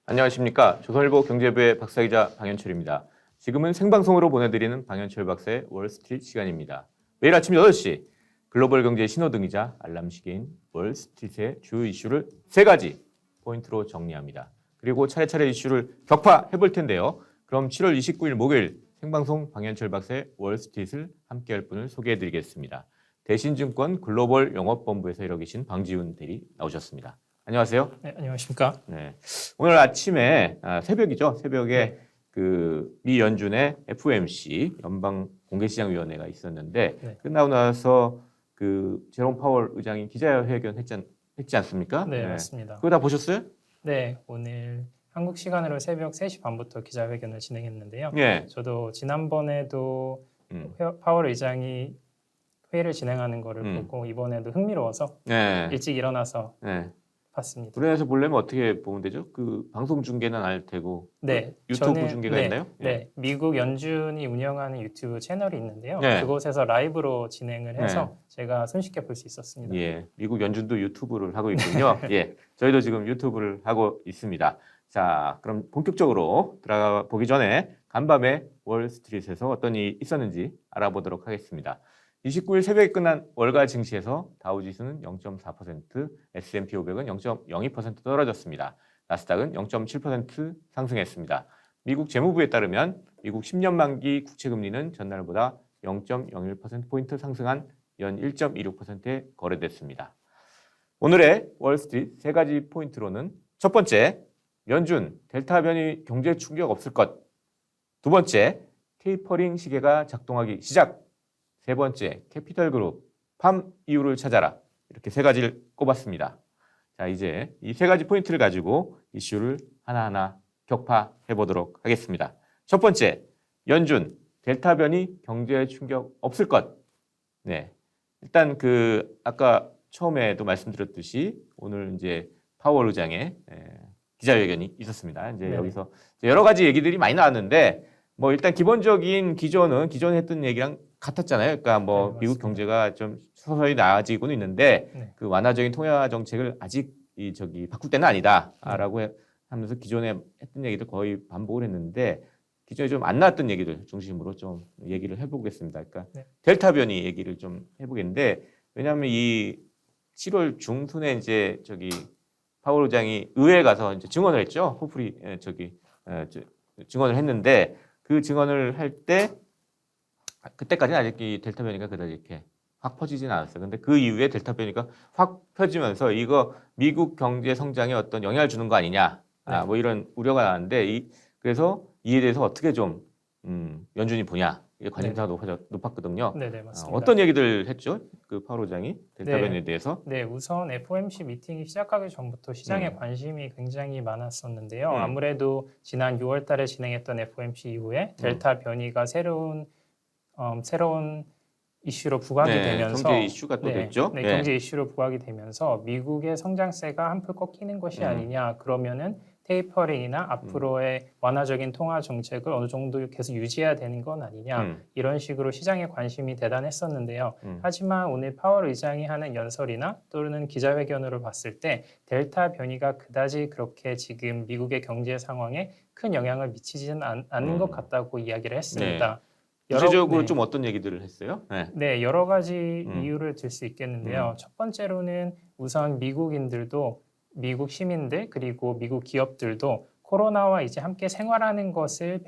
안녕하십니까. 조선일보 경제부의 박사기자 방현철입니다. 지금은 생방송으로 보내드리는 방현철 박사의 월스트리트 시간입니다. 매일 아침 8시 글로벌 경제의 신호등이자 알람시계인 월스트리트의 주요 이슈를 3가지 포인트로 정리합니다. 그리고 차례차례 이슈를 격파해볼 텐데요. 그럼 7월 29일 목요일 생방송 방현철 박사의 월스트리트를 함께할 분을 소개해드리겠습니다. 대신증권 글로벌 영업본부에서 일하고 계신 방지훈 대리 나오셨습니다. 안녕하세요. 네, 안녕하십니까. 네. 오늘 아침에 새벽이죠. 새벽에 네. 미 연준의 FOMC 연방공개시장위원회가 있었는데 네. 끝나고 나서 제롬 파월 의장이 기자회견 했지 않습니까? 네, 맞습니다. 그거 다 보셨어요? 네, 오늘 한국 시간으로 새벽 3시 반부터 기자회견을 진행했는데요. 네. 저도 지난번에도 파월 의장이 회의를 진행하는 거를 보고 이번에도 흥미로워서 네. 일찍 일어나서 네. 봤습니다. 우리나라에서 보려면 어떻게 보면 되죠? 방송 중계는 알 테고 네, 유튜브 중계가 있나요? 네, 미국 연준이 운영하는 유튜브 채널이 있는데요. 네. 그곳에서 라이브로 진행을 해서 제가 손쉽게 볼 수 있었습니다. 예, 미국 연준도 유튜브를 하고 있군요. 예, 저희도 지금 유튜브를 하고 있습니다. 자, 그럼 본격적으로 들어가 보기 전에 간밤에 월스트리트에서 어떤 일이 있었는지 알아보도록 하겠습니다. 29일 새벽에 끝난 월가 증시에서 다우지수는 0.4%, S&P 500은 0.02% 떨어졌습니다. 나스닥은 0.7% 상승했습니다. 미국 재무부에 따르면 미국 10년 만기 국채금리는 전날보다 0.01%포인트 상승한 연 1.26%에 거래됐습니다. 오늘의 월스트리트 3가지 포인트로는 첫 번째, 연준 델타 변이 경제 충격 없을 것. 두 번째, 테이퍼링 시계가 작동하기 시작. 세 번째, 캐피털그룹 팜 이유를 찾아라. 이렇게 3가지를 꼽았습니다. 자, 이제 이 3가지 포인트를 가지고 이슈를 하나하나 격파해 보도록 하겠습니다. 첫 번째, 연준 델타 변이 경제 충격 없을 것. 네, 일단 아까 처음에도 말씀드렸듯이 오늘 이제 파월 의장의 기자회견이 있었습니다. 이제 네네. 여기서 여러 가지 얘기들이 많이 나왔는데 뭐 일단 기본적인 기조는 기존에 했던 얘기랑 같았잖아요. 그러니까 뭐 네, 미국 맞습니다. 경제가 좀 서서히 나아지고는 있는데 네. 완화적인 통화 정책을 아직 바꿀 때는 아니다라고 하면서 기존에 했던 얘기들 거의 반복을 했는데 기존에 좀 안 나왔던 얘기들 중심으로 좀 얘기를 해보겠습니다. 그러니까 네. 델타 변이 얘기를 좀 해보겠는데 왜냐하면 이 7월 중순에 이제 파월 의장이 의회에 가서 이제 증언을 했죠. 호프리 증언을 했는데 그 증언을 할 때 그때까지는 아직 이 델타 변이가 그다지 이렇게 확 퍼지진 않았어요. 근데 그 이후에 델타 변이가 확 퍼지면서 이거 미국 경제 성장에 어떤 영향을 주는 거 아니냐, 네. 뭐 이런 우려가 나왔는데 그래서 이에 대해서 어떻게 좀 연준이 보냐 이게 관심사가 높았거든요. 네, 맞습니다. 어떤 얘기들 했죠? 파월 의장이 델타 네. 변이에 대해서? 네, 우선 FOMC 미팅이 시작하기 전부터 시장에 관심이 굉장히 많았었는데요. 아무래도 지난 6월 달에 진행했던 FOMC 이후에 델타 변이가 새로운 이슈로 부각이 되면서 경제 이슈가 또 됐죠. 네, 경제 이슈로 부각이 되면서 미국의 성장세가 한풀 꺾이는 것이 아니냐. 그러면은 테이퍼링이나 앞으로의 완화적인 통화 정책을 어느 정도 계속 유지해야 되는 건 아니냐. 이런 식으로 시장의 관심이 대단했었는데요. 하지만 오늘 파월 의장이 하는 연설이나 또는 기자회견으로 봤을 때 델타 변이가 그다지 그렇게 지금 미국의 경제 상황에 큰 영향을 미치지는 않는 것 같다고 이야기를 했습니다. 구체적으로 좀 어떤 얘기들을 했어요? 네, 여러 가지 이유를 들 수 있겠는데요. 첫 번째로는 우선 미국 시민들 그리고 미국 기업들도 코로나와 이제 함께 생활하는 것을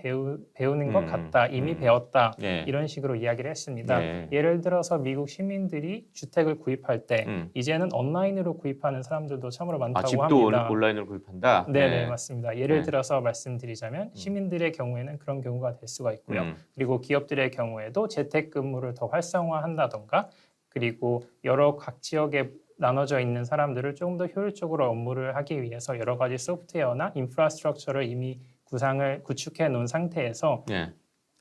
배우는 것 같다. 이미 배웠다. 이런 식으로 이야기를 했습니다. 예를 들어서 미국 시민들이 주택을 구입할 때 이제는 온라인으로 구입하는 사람들도 참으로 많다고 집도 합니다. 온라인으로 구입한다? 네, 맞습니다. 예를 들어서 말씀드리자면 시민들의 경우에는 그런 경우가 될 수가 있고요. 그리고 기업들의 경우에도 재택근무를 더 활성화한다던가 그리고 여러 각 지역에 나눠져 있는 사람들을 조금 더 효율적으로 업무를 하기 위해서 여러 가지 소프트웨어나 인프라스트럭처를 이미 구축해 놓은 상태에서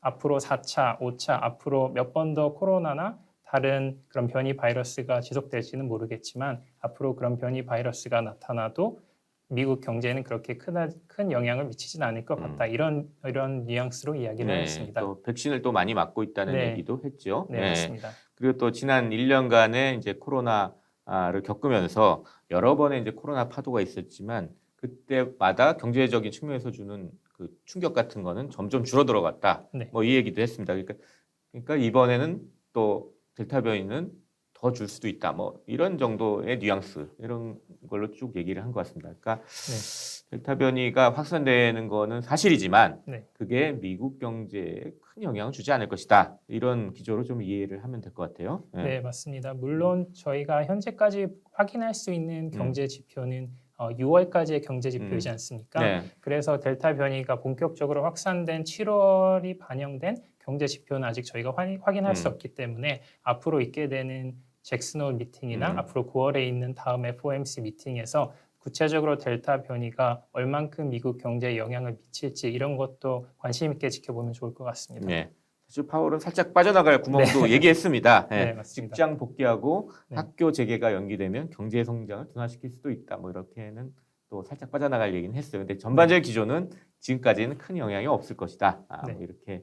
앞으로 4차, 5차, 앞으로 몇 번 더 코로나나 다른 그런 변이 바이러스가 지속될지는 모르겠지만 앞으로 그런 변이 바이러스가 나타나도 미국 경제에는 그렇게 큰 영향을 미치진 않을 것 같다. 이런 뉘앙스로 이야기를 했습니다. 또 백신을 또 많이 맞고 있다는 얘기도 했죠. 네, 맞습니다. 그리고 또 지난 1년간의 이제 코로나를 겪으면서 여러 번의 이제 코로나 파도가 있었지만 그때마다 경제적인 측면에서 주는 그 충격 같은 거는 점점 줄어들어갔다. 네. 뭐 이 얘기도 했습니다. 그러니까 이번에는 또 델타 변이는 더 줄 수도 있다. 뭐 이런 정도의 뉘앙스 이런 걸로 쭉 얘기를 한 것 같습니다. 그러니까 델타 변이가 확산되는 거는 사실이지만 네. 그게 미국 경제에 큰 영향을 주지 않을 것이다. 이런 기조로 좀 이해를 하면 될 것 같아요. 네, 맞습니다. 물론 저희가 현재까지 확인할 수 있는 경제 지표는 6월까지의 경제 지표이지 않습니까? 네. 그래서 델타 변이가 본격적으로 확산된 7월이 반영된 경제 지표는 아직 저희가 확인할 수 없기 때문에 앞으로 있게 되는 잭슨홀 미팅이나 앞으로 9월에 있는 다음 FOMC 미팅에서 구체적으로 델타 변이가 얼만큼 미국 경제에 영향을 미칠지 이런 것도 관심 있게 지켜보면 좋을 것 같습니다. 네. 사실 파월은 살짝 빠져나갈 구멍도 얘기했습니다. 네. 네, 맞습니다. 직장 복귀하고 네. 학교 재개가 연기되면 경제 성장을 둔화시킬 수도 있다. 뭐 이렇게는 또 살짝 빠져나갈 얘기는 했어요. 근데 전반적인 기조는 지금까지는 큰 영향이 없을 것이다. 네. 뭐 이렇게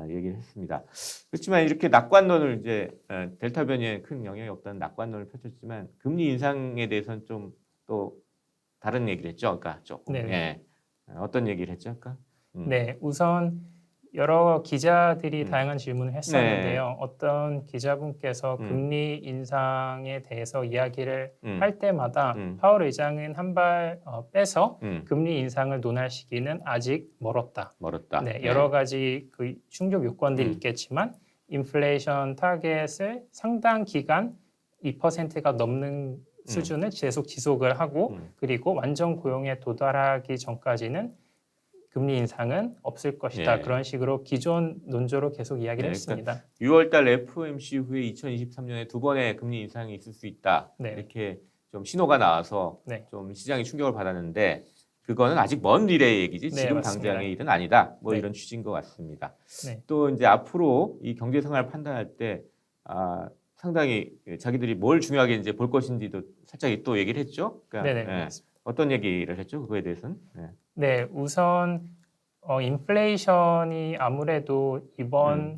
얘기를 했습니다. 그렇지만 이렇게 낙관론을 이제 델타 변이에 큰 영향이 없다는 낙관론을 펼쳤지만 금리 인상에 대해서는 좀 또 다른 얘기를 했죠. 그러니까 조금 네. 예. 어떤 얘기를 했죠? 그러니까 네, 우선 여러 기자들이 다양한 질문을 했었는데요. 네. 어떤 기자분께서 금리 인상에 대해서 이야기를 할 때마다 파월 의장은 한 발 빼서 금리 인상을 논할 시기는 아직 멀었다. 멀었다. 네, 여러 가지 그 충족 요건들이 있겠지만 인플레이션 타겟을 상당 기간 2%가 넘는 수준을 계속 지속을 하고 그리고 완전 고용에 도달하기 전까지는 금리 인상은 없을 것이다. 예. 그런 식으로 기존 논조로 계속 이야기를 네, 했습니다. 6월달 FOMC 후에 2023년에 두 번의 금리 인상이 있을 수 있다. 네. 이렇게 좀 신호가 나와서 네. 좀 시장이 충격을 받았는데 그거는 아직 먼 미래의 얘기지 네, 지금 맞습니다. 당장의 일은 아니다. 뭐 네. 이런 취지인 것 같습니다. 네. 또 이제 앞으로 이 경제 상황을 판단할 때 상당히 자기들이 뭘 중요하게 이제 볼 것인지도 살짝 또 얘기를 했죠. 그러니까 네네. 어떤 얘기를 했죠? 그거에 대해서는. 네, 우선 인플레이션이 아무래도 이번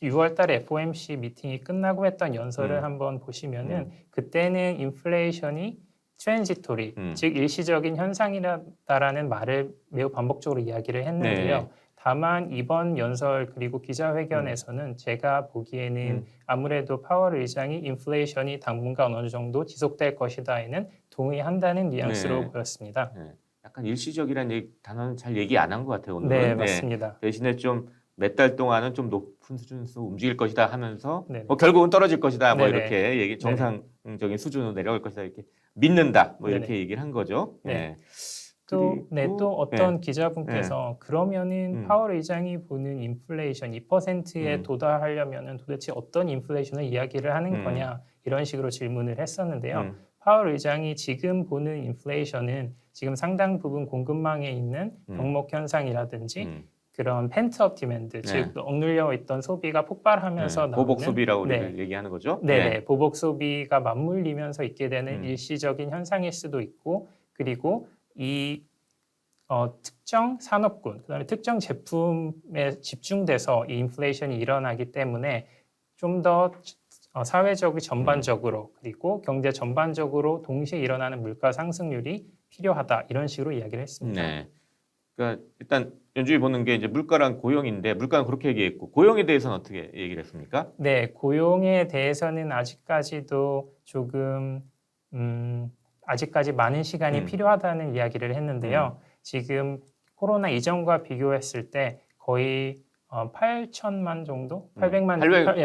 6월 달에 FOMC 미팅이 끝나고 했던 연설을 한번 보시면은 그때는 인플레이션이 트랜지토리, 즉 일시적인 현상이다라는 말을 매우 반복적으로 이야기를 했는데요. 네. 다만 이번 연설 그리고 기자회견에서는 제가 보기에는 아무래도 파월 의장이 인플레이션이 당분간 어느 정도 지속될 것이다에는 동의한다는 뉘앙스로 네. 보였습니다. 네. 약간 일시적이라는 단어는 잘 얘기 안 한 것 같아요. 오늘은. 네, 맞습니다. 대신에 좀 몇 달 동안은 좀 높은 수준에서 움직일 것이다 하면서 네네. 뭐 결국은 떨어질 것이다. 뭐 네네. 이렇게 얘기 정상적인 수준으로 내려갈 것이다 이렇게 믿는다. 뭐 이렇게 네네. 얘기를 한 거죠. 네. 그리고 또 어떤 기자분께서 그러면은 파월 의장이 보는 인플레이션 2%에 도달하려면은 도대체 어떤 인플레이션을 이야기를 하는 거냐 이런 식으로 질문을 했었는데요. 파월 의장이 지금 보는 인플레이션은 지금 상당 부분 공급망에 있는 병목 현상이라든지 그런 펜트업 디맨드, 즉 억눌려 있던 소비가 폭발하면서 나오는 보복 소비라고 우리가 얘기하는 거죠. 네네, 보복 소비가 맞물리면서 있게 되는 일시적인 현상일 수도 있고, 그리고 이 특정 산업군, 그다음에 특정 제품에 집중돼서 이 인플레이션이 일어나기 때문에 좀 더 사회적 전반적으로 그리고 경제 전반적으로 동시에 일어나는 물가 상승률이 필요하다 이런 식으로 이야기를 했습니다. 네. 그러니까 일단 연주이 보는 게 이제 물가랑 고용인데 물가는 그렇게 얘기했고 고용에 대해서는 어떻게 얘기를 했습니까? 네, 고용에 대해서는 아직까지도 조금 아직까지 많은 시간이 필요하다는 이야기를 했는데요. 지금 코로나 이전과 비교했을 때 거의 8천만 정도, 800만,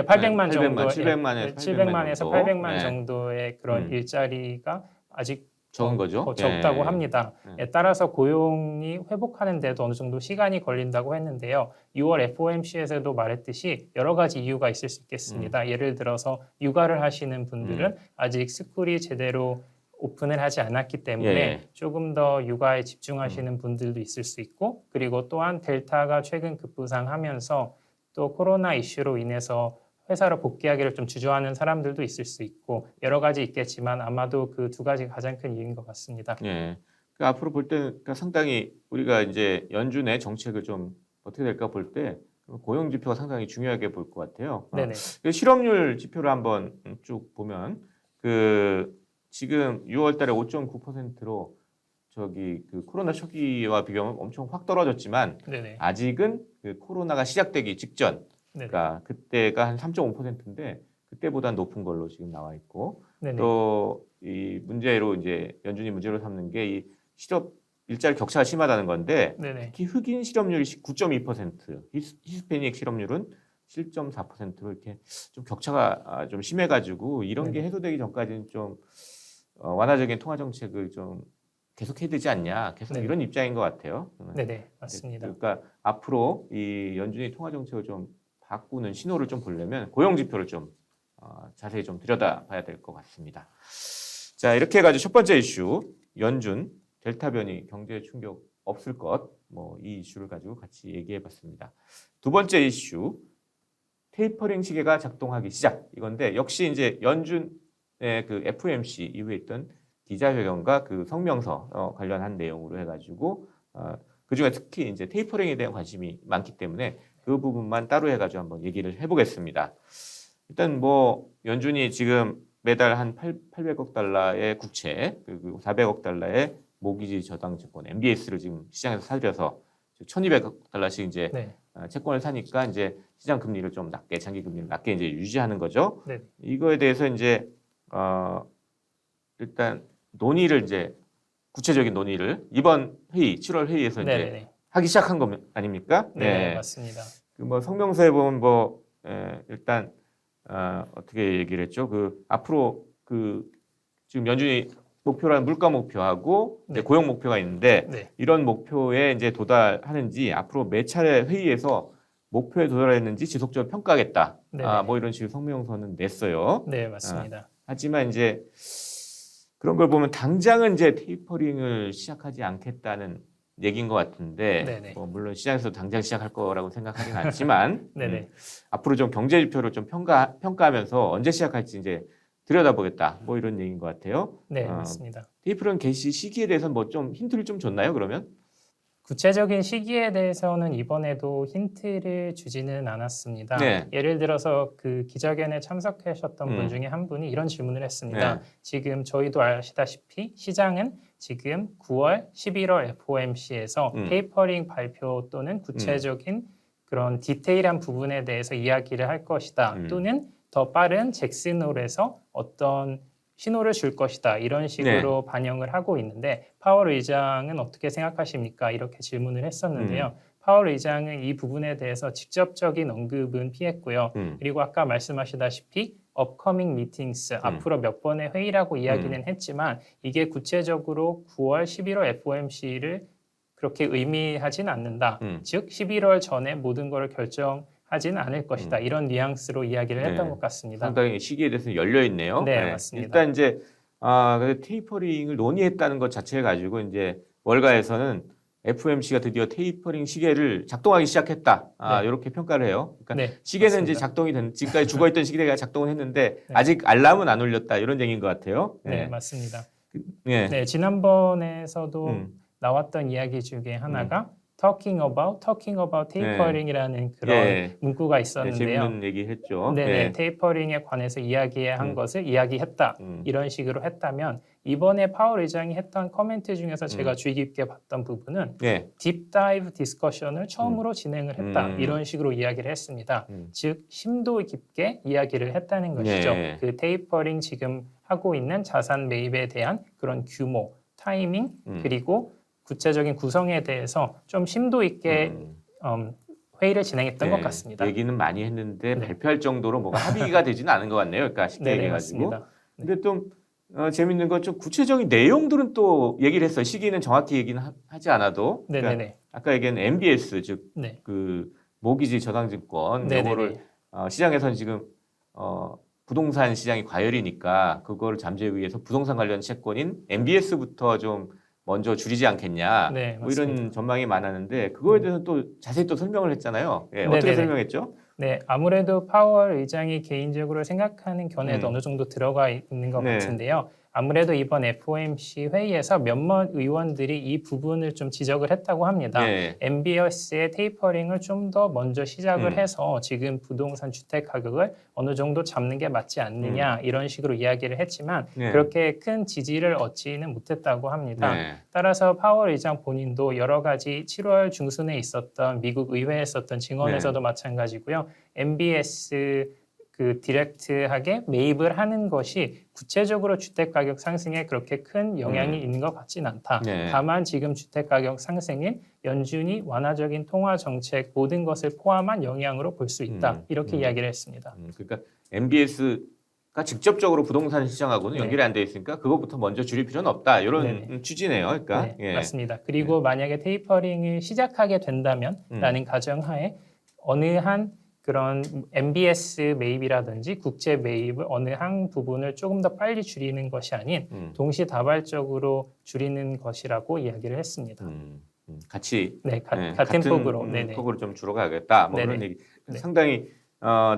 800만 정도, 700만에서 800만 정도의 그런 일자리가 아직 적은 거죠. 적다고 합니다. 따라서 고용이 회복하는데도 어느 정도 시간이 걸린다고 했는데요. 6월 FOMC에서도 말했듯이 여러 가지 이유가 있을 수 있겠습니다. 예를 들어서 육아를 하시는 분들은 아직 스쿨이 제대로 오픈을 하지 않았기 때문에 조금 더 육아에 집중하시는 분들도 있을 수 있고, 그리고 또한 델타가 최근 급부상하면서 또 코로나 이슈로 인해서 회사로 복귀하기를 좀 주저하는 사람들도 있을 수 있고 여러 가지 있겠지만 아마도 그 두 가지가 가장 큰 이유인 것 같습니다. 예. 그러니까 앞으로 볼 때는 그러니까 상당히 우리가 이제 연준 내 정책을 좀 어떻게 될까 볼 때 고용 지표가 상당히 중요하게 볼 것 같아요. 네네. 실업률 지표를 한번 쭉 보면 그 지금 6월달에 5.9%로 저기 그 코로나 초기와 비교하면 엄청 확 떨어졌지만 네네. 아직은 그 코로나가 시작되기 직전, 네네. 그러니까 그때가 한 3.5%인데 그때보다 높은 걸로 지금 나와 있고 네네. 또 이 문제로 이제 연준이 문제로 삼는 게 이 실업 일자리 격차가 심하다는 건데 네네. 특히 흑인 실업률이 9.2%, 히스패닉 실업률은 7.4%로 이렇게 좀 격차가 좀 심해가지고 이런 게 네네. 해소되기 전까지는 좀 완화적인 통화 정책을 좀 계속해야 되지 않냐, 계속 네네. 이런 입장인 것 같아요. 네네. 맞습니다. 그러니까 앞으로 이 연준이 통화 정책을 좀 바꾸는 신호를 좀 보려면 고용 지표를 좀 자세히 좀 들여다봐야 될 것 같습니다. 자, 이렇게 해가지고 첫 번째 이슈 연준 델타 변이 경제 충격 없을 것, 뭐 이 이슈를 가지고 같이 얘기해봤습니다. 두 번째 이슈 테이퍼링 시계가 작동하기 시작, 이건데 역시 이제 연준의 그 FOMC 이후에 있던 기자회견과 그 성명서 관련한 내용으로 해가지고 그중에 특히 이제 테이퍼링에 대한 관심이 많기 때문에 그 부분만 따로 해가지고 한번 얘기를 해보겠습니다. 일단 뭐 연준이 지금 매달 한 800억 달러의 국채 그리고 400억 달러의 모기지 저당 채권 MBS를 지금 시장에서 사들여서 1,200억 달러씩 이제 네. 채권을 사니까 이제 시장 금리를 좀 낮게, 장기 금리를 낮게 이제 유지하는 거죠. 네. 이거에 대해서 이제 일단 논의를 이제 구체적인 논의를 이번 회의 7월 회의에서 이제 네네. 하기 시작한 거 아닙니까? 네, 맞습니다. 그 뭐 성명서에 보면 뭐 일단 어떻게 얘기를 했죠? 그 앞으로 그 지금 연준이 목표라는 물가 목표하고 이제 네. 고용 목표가 있는데 네. 이런 목표에 이제 도달하는지 앞으로 매 차례 회의에서 목표에 도달했는지 지속적으로 평가하겠다. 네네. 뭐 이런 식의 성명서는 냈어요. 네, 맞습니다. 하지만 이제 그런 걸 보면 당장은 이제 테이퍼링을 시작하지 않겠다는 얘기인 것 같은데 네네. 뭐 물론 시장에서 당장 시작할 거라고 생각하진 않지만 네네. 앞으로 좀 경제 지표를 좀 평가하면서 언제 시작할지 이제 들여다보겠다. 뭐 이런 얘기인 것 같아요. 네, 맞습니다. 테이퍼링 개시 시기에 대해서는 뭐 좀 힌트를 좀 줬나요? 그러면? 구체적인 시기에 대해서는 이번에도 힌트를 주지는 않았습니다. 네. 예를 들어서 그 기자회견에 참석하셨던 분 음. 중에 한 분이 이런 질문을 했습니다. 네. 지금 저희도 아시다시피 시장은 지금 9월, 11월 FOMC에서 테이퍼링 발표 또는 구체적인 그런 디테일한 부분에 대해서 이야기를 할 것이다. 또는 더 빠른 잭슨 홀에서 어떤 신호를 줄 것이다. 이런 식으로 반영을 하고 있는데 파월 의장은 어떻게 생각하십니까? 이렇게 질문을 했었는데요. 파월 의장은 이 부분에 대해서 직접적인 언급은 피했고요. 그리고 아까 말씀하시다시피 upcoming meetings, 앞으로 몇 번의 회의라고 이야기는 했지만 이게 구체적으로 9월, 11월 FOMC를 그렇게 의미하진 않는다. 즉 11월 전에 모든 걸 결정하지는 않을 것이다. 이런 뉘앙스로 이야기를 했던 것 같습니다. 상당히 시기에 대해서는 열려 있네요. 네, 맞습니다. 일단 이제 근데 테이퍼링을 논의했다는 것 자체 가지고 이제 월가에서는 FOMC가 드디어 테이퍼링 시계를 작동하기 시작했다. 네. 이렇게 평가를 해요. 그러니까 네, 시계는 맞습니다. 이제 작동이 된 지금까지 죽어있던 시계가 작동을 했는데 네. 아직 알람은 안 울렸다. 이런 얘기인 것 같아요. 네, 맞습니다. 네. 네, 지난번에서도 음. 나왔던 이야기 중에 하나가 talking about tapering이라는 그런 예. 문구가 네, 있었는데요. 재밌는 얘기 했죠. 네네, 테이퍼링에 관해서 이야기한 것을 이야기했다. 이런 식으로 했다면 이번에 파월 의장이 했던 코멘트 중에서 제가 주의 깊게 봤던 부분은 딥 다이브 디스커션을 처음으로 진행을 했다. 이런 식으로 이야기를 했습니다. 즉 심도 깊게 이야기를 했다는 것이죠. 그 테이퍼링 지금 하고 있는 자산 매입에 대한 그런 규모, 타이밍, 그리고 구체적인 구성에 대해서 좀 심도 있게 회의를 진행했던 것 같습니다. 얘기는 많이 했는데 발표할 정도로 뭐가 합의가 되지는 않은 것 같네요. 그러니까 쉽게 얘기해가지고. 근데 좀 재밌는 건 좀 구체적인 내용들은 또 얘기를 했어요. 시기는 정확히 얘기는 하지 않아도. 그러니까 아까 얘기한 MBS 즉 그 모기지 저당증권 이거를 시장에서는 지금 부동산 시장이 과열이니까 그거를 잠재우기 위해서 부동산 관련 채권인 MBS부터 좀 먼저 줄이지 않겠냐. 뭐 이런 전망이 많았는데 그거에 대해서 또 자세히 또 설명을 했잖아요. 어떻게 설명했죠? 네, 아무래도 파월 의장이 개인적으로 생각하는 견해도 어느 정도 들어가 있는 것 같은데요. 아무래도 이번 FOMC 회의에서 몇몇 의원들이 이 부분을 좀 지적을 했다고 합니다. 네. MBS의 테이퍼링을 좀 더 먼저 시작을 해서 지금 부동산 주택 가격을 어느 정도 잡는 게 맞지 않느냐 이런 식으로 이야기를 했지만 네. 그렇게 큰 지지를 얻지는 못했다고 합니다. 네. 따라서 파월 의장 본인도 여러 가지 7월 중순에 있었던 미국 의회에 있었던 증언에서도 마찬가지고요. MBS 그 디렉트하게 매입을 하는 것이 구체적으로 주택 가격 상승에 그렇게 큰 영향이 있는 것 같진 않다. 네. 다만 지금 주택 가격 상승인 연준이 완화적인 통화 정책 모든 것을 포함한 영향으로 볼 수 있다. 이렇게 이야기를 했습니다. 그러니까 MBS가 직접적으로 부동산 시장하고는 네. 연결이 안 돼 있으니까 그것부터 먼저 줄일 필요는 없다. 이런 네네. 취지네요. 그러니까 네, 예. 맞습니다. 그리고 만약에 테이퍼링을 시작하게 된다면 라는 가정하에 어느 한 그런 MBS 매입이라든지 국제 매입을 어느 한 부분을 조금 더 빨리 줄이는 것이 아닌 동시다발적으로 줄이는 것이라고 이야기를 했습니다. 같이 네, 같은 폭으로. 네네. 폭으로 좀 줄어가겠다. 뭐 네네. 그런 얘기. 네. 상당히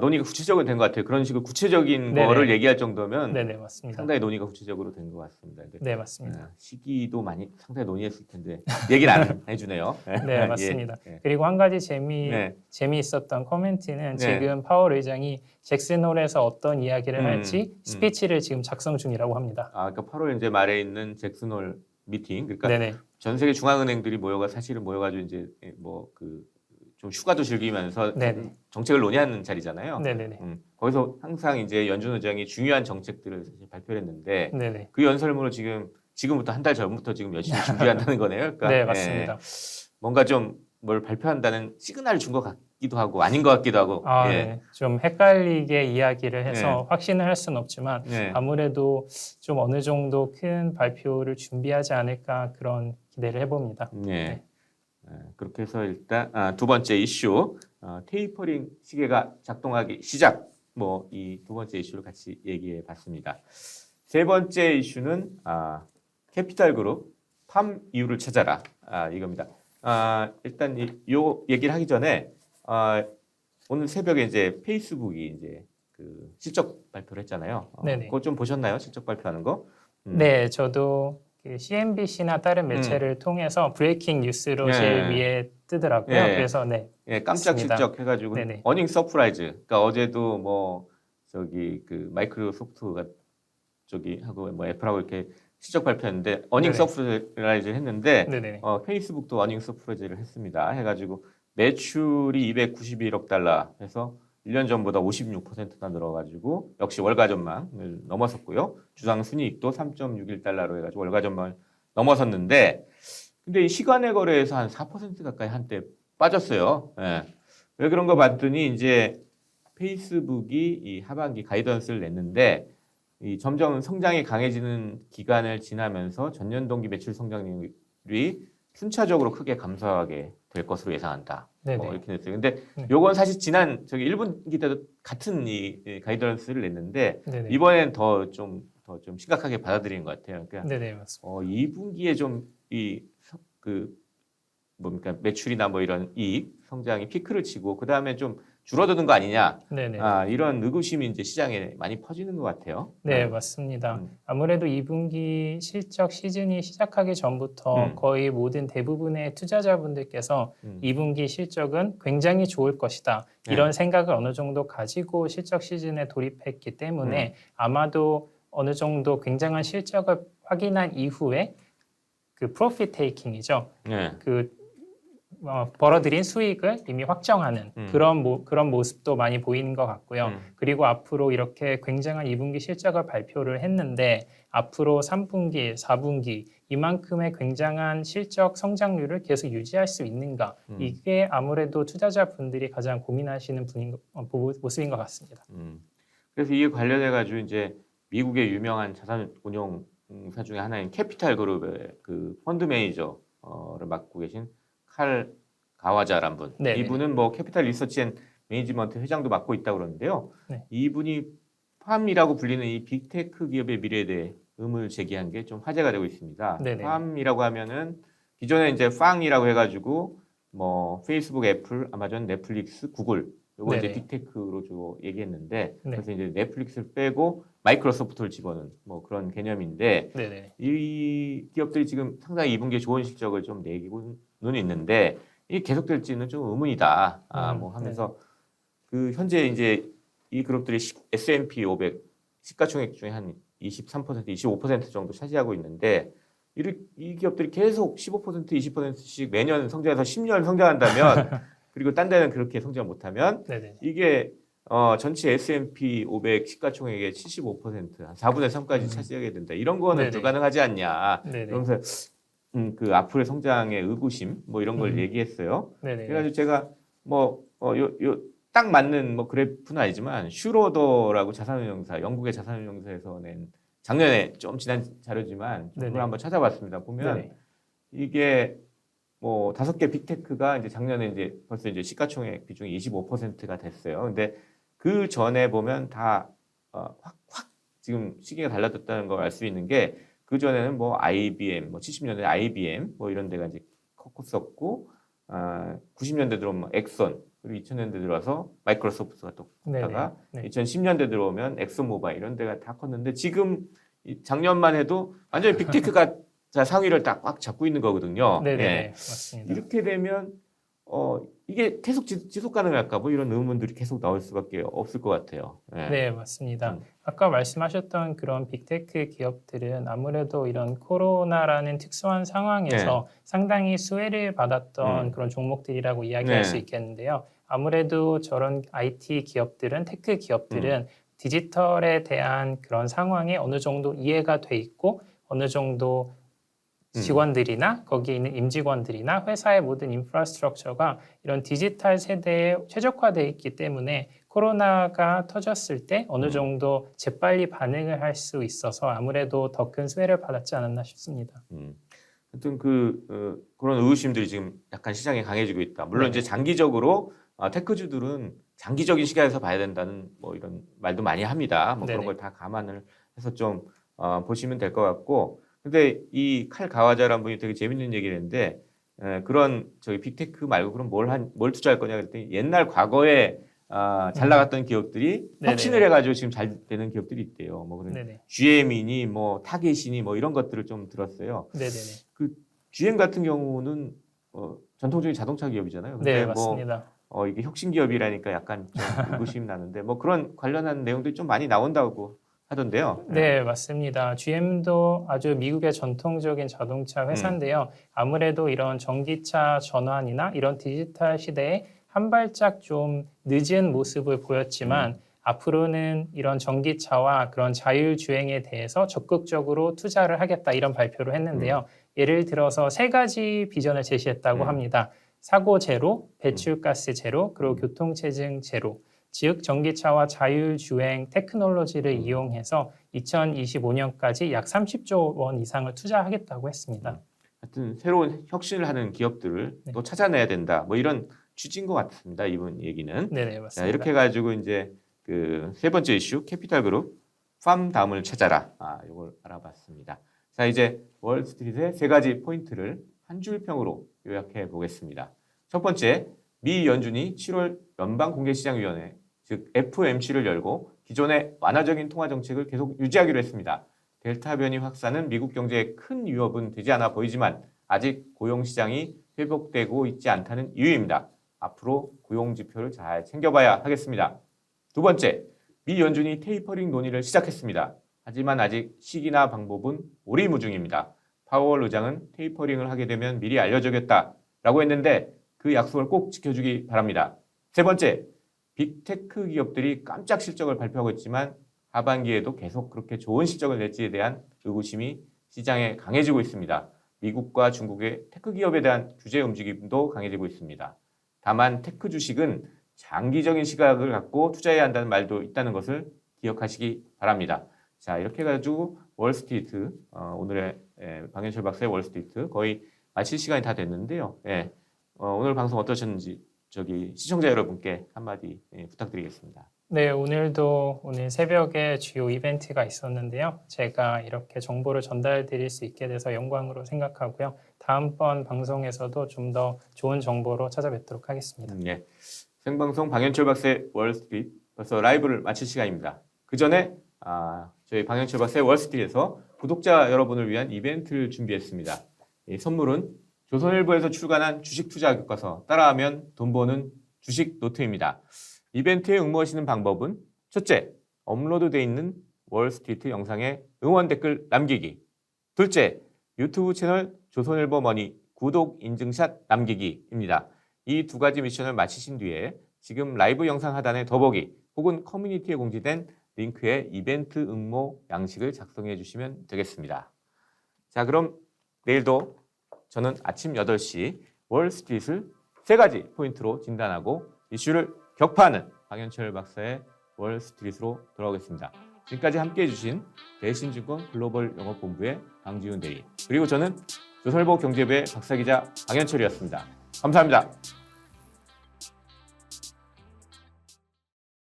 논의가 구체적으로 된 것 같아요. 그런 식으로 구체적인 네네. 거를 얘기할 정도면 네네, 맞습니다. 상당히 논의가 구체적으로 된 것 같습니다. 근데, 네, 맞습니다. 시기도 많이 상당히 논의했을 텐데 얘기를 안 해주네요. 네, 맞습니다. 예. 그리고 한 가지 네. 재미있었던 코멘트는 네. 지금 파월 의장이 잭슨홀에서 어떤 이야기를 할지 스피치를 지금 작성 중이라고 합니다. 그러니까 8월 이제 말에 있는 잭슨홀 미팅, 그러니까 네네. 전 세계 중앙은행들이 사실은 모여가지고 이제 뭐 그 좀 휴가도 즐기면서 네네. 정책을 논의하는 자리잖아요. 네네네. 거기서 항상 이제 연준 의장이 중요한 정책들을 사실 발표를 했는데 네네. 그 연설문을 지금부터 한 달 전부터 지금 열심히 준비한다는 거네요. 그러니까 네, 맞습니다. 뭔가 좀 뭘 발표한다는 시그널을 준 것 같기도 하고 아닌 것 같기도 하고. 예. 네. 좀 헷갈리게 이야기를 해서 확신을 할 수는 없지만 예. 아무래도 좀 어느 정도 큰 발표를 준비하지 않을까 그런 기대를 해봅니다. 네. 그렇게 해서 일단 두 번째 이슈 테이퍼링 시계가 작동하기 시작. 뭐 이 두 번째 이슈를 같이 얘기해 봤습니다. 세 번째 이슈는 캐피탈 그룹 팜 이유를 찾아라 이겁니다. 일단 요 얘기를 하기 전에 오늘 새벽에 이제 페이스북이 이제 그 실적 발표를 했잖아요. 네네. 그거 좀 보셨나요? 실적 발표하는 거? 네, 저도 그 CNBC나 다른 매체를 통해서 브레이킹 뉴스로 제일 위에 뜨더라고요. 예. 그래서 네. 깜짝 있습니다. 실적 해가지고 네네. 어닝 서프라이즈. 그러니까 어제도 뭐 저기 그 마이크로소프트가 저기 하고 뭐 애플하고 이렇게 실적 발표했는데 어닝 네네. 서프라이즈를 했는데 네네. 페이스북도 어닝 서프라이즈를 했습니다. 해가지고 매출이 291억 달러 해서 1년 전보다 56%나 늘어가지고 역시 월가 전망을 넘어섰고요. 주당 순이익도 3.61달러로 해가지고 월가 전망을 넘어섰는데 근데 이 시간의 거래에서 한 4% 가까이 한때 빠졌어요. 예. 왜 그런 거 봤더니 이제 페이스북이 이 하반기 가이던스를 냈는데 이 점점 성장이 강해지는 기간을 지나면서 전년 동기 매출 성장률이 순차적으로 크게 감소하게 될 것으로 예상한다. 네네. 뭐 이렇게 됐어요. 근데 네. 요건 사실 지난 저기 1분기 때도 같은 이 가이던스를 냈는데 네네. 이번엔 더 좀 심각하게 받아들인 것 같아요. 그러니까 네네, 맞습니다. 2분기에 좀 이 그 뭡니까 매출이나 뭐 이런 이익 성장이 피크를 치고 그 다음에 좀 줄어드는 거 아니냐 네네. 이런 의구심이 이제 시장에 많이 퍼지는 것 같아요. 네, 맞습니다. 음. 아무래도 2분기 실적 시즌이 시작하기 전부터 거의 모든 대부분의 투자자분들께서 2분기 실적은 굉장히 좋을 것이다. 네. 이런 생각을 어느 정도 가지고 실적 시즌에 돌입했기 때문에 아마도 어느 정도 굉장한 실적을 확인한 이후에 그 프로핏 테이킹이죠. 네. 그 벌어들인 수익을 이미 확정하는 그런 모습도 많이 보이는 것 같고요. 그리고 앞으로 이렇게 굉장한 2분기 실적을 발표를 했는데 앞으로 3분기, 4분기 이만큼의 굉장한 실적 성장률을 계속 유지할 수 있는가? 이게 아무래도 투자자분들이 가장 고민하시는 모습인 것 같습니다. 그래서 이에 관련해 가지고 이제 미국의 유명한 자산 운용사 중에 하나인 캐피탈 그룹의 그 펀드 매니저를 맡고 계신 칼 가와자란 분. 네네네. 이분은 뭐 캐피탈 리서치 앤 매니지먼트 회장도 맡고 있다고 그러는데요. 네. 이분이 팜이라고 불리는 이 빅테크 기업의 미래에 대해 의문을 제기한 게 좀 화제가 되고 있습니다. 네네. 팜이라고 하면은 기존에 이제 팡이라고 해가지고 뭐 페이스북, 애플, 아마존, 넷플릭스, 구글 요거 이제 네네. 빅테크로 좀 얘기했는데 네. 그래서 이제 넷플릭스를 빼고 마이크로소프트를 집어넣은 뭐 그런 개념인데 네네. 이 기업들이 지금 상당히 2분기에 좋은 실적을 좀 내기고는 있는데 이게 계속될지는 좀 의문이다. 뭐 네네. 하면서 그 현재 이제 이 그룹들이 S&P 500 시가총액 중에 한 23%, 25% 정도 차지하고 있는데 이 기업들이 계속 15%, 20%씩 매년 성장해서 10년 성장한다면 그리고 딴 데는 그렇게 성장 못하면 네네. 이게 전체 S&P 500 시가총액의 75%, 한 4분의 3까지 차지하게 된다. 이런 거는 네네. 불가능하지 않냐. 네네. 그러면서 그 앞으로의 성장의 의구심 뭐 이런 걸 얘기했어요. 네네. 그래가지고 제가 딱 맞는 뭐 그래프는 아니지만 슈로더라고 자산운용사, 영국의 자산운용사에서 낸 작년에 좀 지난 자료지만 좀 그걸 네네. 한번 찾아봤습니다. 보면 네네. 이게 뭐 5개 빅테크가 이제 작년에 이제 벌써 이제 시가총액 비중이 25%가 됐어요. 근데 그 전에 보면 다 확 지금 시기가 달라졌다는 걸 알 수 있는 게 그 전에는 뭐 IBM, 뭐 70년대 IBM 뭐 이런 데가 이제 컸었고 90년대 들어오면 뭐 엑선 그리고 2000년대 들어와서 마이크로소프트가 또 컸다가 네네. 2010년대 들어오면 엑소모바일 이런 데가 다 컸는데 지금 작년만 해도 완전히 빅테크가 자, 상위를 딱 꽉 잡고 있는 거거든요. 네네네. 예. 맞습니다. 이렇게 되면 이게 계속 지속 가능할까? 뭐 이런 의문들이 계속 나올 수밖에 없을 것 같아요. 예. 네, 맞습니다. 음. 아까 말씀하셨던 그런 빅테크 기업들은 아무래도 이런 코로나라는 특수한 네. 상황에서 상당히 수혜를 받았던 음. 그런 종목들이라고 이야기할 수 네. 있겠는데요. 아무래도 저런 IT 기업들은, 테크 기업들은 디지털에 대한 그런 상황에 어느 정도 이해가 돼 있고 어느 정도 직원들이나 거기에 있는 임직원들이나 회사의 모든 인프라스트럭처가 이런 디지털 세대에 최적화되어 있기 때문에 코로나가 터졌을 때 어느 정도 재빨리 반응을 할 수 있어서 아무래도 더 큰 수혜를 받았지 않았나 싶습니다. 하여튼 그런 의구심들이 지금 약간 시장에 강해지고 있다. 물론 네네. 이제 장기적으로 테크주들은 장기적인 시각에서 봐야 된다는 뭐 이런 말도 많이 합니다. 뭐 그런 네네. 걸 다 감안을 해서 좀 보시면 될 것 같고. 근데 이 칼 가와자라는 분이 되게 재밌는 얘기를 했는데 그런 저기 빅테크 말고 그럼 뭘 투자할 거냐 그랬더니 옛날 과거에 잘 나갔던 기업들이 네네네. 혁신을 해가지고 지금 잘 되는 기업들이 있대요. 뭐 그런 네네. GM이니 뭐 타겟이니 뭐 이런 것들을 좀 들었어요. 네네네. 그 GM 같은 경우는 전통적인 자동차 기업이잖아요. 네, 근데 뭐 맞습니다. 이게 혁신 기업이라니까 약간 좀 의구심 나는데 뭐 그런 관련한 내용들이 좀 많이 나온다고 하던데요. 예. 네, 맞습니다. GM도 아주 미국의 전통적인 자동차 회사인데요. 아무래도 이런 전기차 전환이나 이런 디지털 시대에 한 발짝 좀 늦은 모습을 보였지만 앞으로는 이런 전기차와 그런 자율주행에 대해서 적극적으로 투자를 하겠다 이런 발표를 했는데요. 예를 들어서 세 가지 비전을 제시했다고 합니다. 사고 제로, 배출가스 제로, 그리고 교통체증 제로. 즉 전기차와 자율주행 테크놀로지를 이용해서 2025년까지 약 30조 원 이상을 투자하겠다고 했습니다. 하여튼 새로운 혁신을 하는 기업들을 네. 또 찾아내야 된다. 뭐 이런 취지인 것 같습니다. 이번 얘기는. 네네, 자, 맞습니다. 이렇게 해가지고 이제 그 세 번째 이슈 캐피탈그룹 팜담을 찾아라. 이걸 알아봤습니다. 자, 이제 월스트리트의 세 가지 포인트를 한 줄평으로 요약해 보겠습니다. 첫 번째, 미 연준이 7월 연방공개시장위원회 즉 FOMC를 열고 기존의 완화적인 통화 정책을 계속 유지하기로 했습니다. 델타 변이 확산은 미국 경제에 큰 위협은 되지 않아 보이지만 아직 고용 시장이 회복되고 있지 않다는 이유입니다. 앞으로 고용 지표를 잘 챙겨봐야 하겠습니다. 두 번째, 미 연준이 테이퍼링 논의를 시작했습니다. 하지만 아직 시기나 방법은 오리무중입니다. 파월 의장은 테이퍼링을 하게 되면 미리 알려주겠다라고 했는데 그 약속을 꼭 지켜주기 바랍니다. 세 번째, 빅테크 기업들이 깜짝 실적을 발표하고 있지만 하반기에도 계속 그렇게 좋은 실적을 낼지에 대한 의구심이 시장에 강해지고 있습니다. 미국과 중국의 테크 기업에 대한 규제 움직임도 강해지고 있습니다. 다만 테크 주식은 장기적인 시각을 갖고 투자해야 한다는 말도 있다는 것을 기억하시기 바랍니다. 자, 이렇게 해가지고 월스트리트 오늘의 방현철 박사의 월스트리트 거의 마칠 시간이 다 됐는데요. 오늘 방송 어떠셨는지 시청자 여러분께 한마디 부탁드리겠습니다. 네, 오늘도 오늘 새벽에 주요 이벤트가 있었는데요. 제가 이렇게 정보를 전달 드릴 수 있게 돼서 영광으로 생각하고요. 다음번 방송에서도 좀 더 좋은 정보로 찾아뵙도록 하겠습니다. 네. 생방송 방현철 박사의 월스트리트 벌써 라이브를 마칠 시간입니다. 그 전에 저희 방현철 박사의 월스트리트에서 구독자 여러분을 위한 이벤트를 준비했습니다. 이 선물은 조선일보에서 출간한 주식 투자 교과서 따라하면 돈 버는 주식 노트입니다. 이벤트에 응모하시는 방법은 첫째, 업로드되어 있는 월스트리트 영상에 응원 댓글 남기기. 둘째, 유튜브 채널 조선일보 머니 구독 인증샷 남기기입니다. 이 두 가지 미션을 마치신 뒤에 지금 라이브 영상 하단의 더보기 혹은 커뮤니티에 공지된 링크에 이벤트 응모 양식을 작성해 주시면 되겠습니다. 자, 그럼 내일도 저는 아침 8시 월스트리트를 3가지 포인트로 진단하고 이슈를 격파하는 방현철 박사의 월스트리트로 돌아오겠습니다. 지금까지 함께해 주신 대신증권 글로벌 영업본부의 강지훈 대리, 그리고 저는 조선일보 경제부의 박사기자 방현철이었습니다. 감사합니다.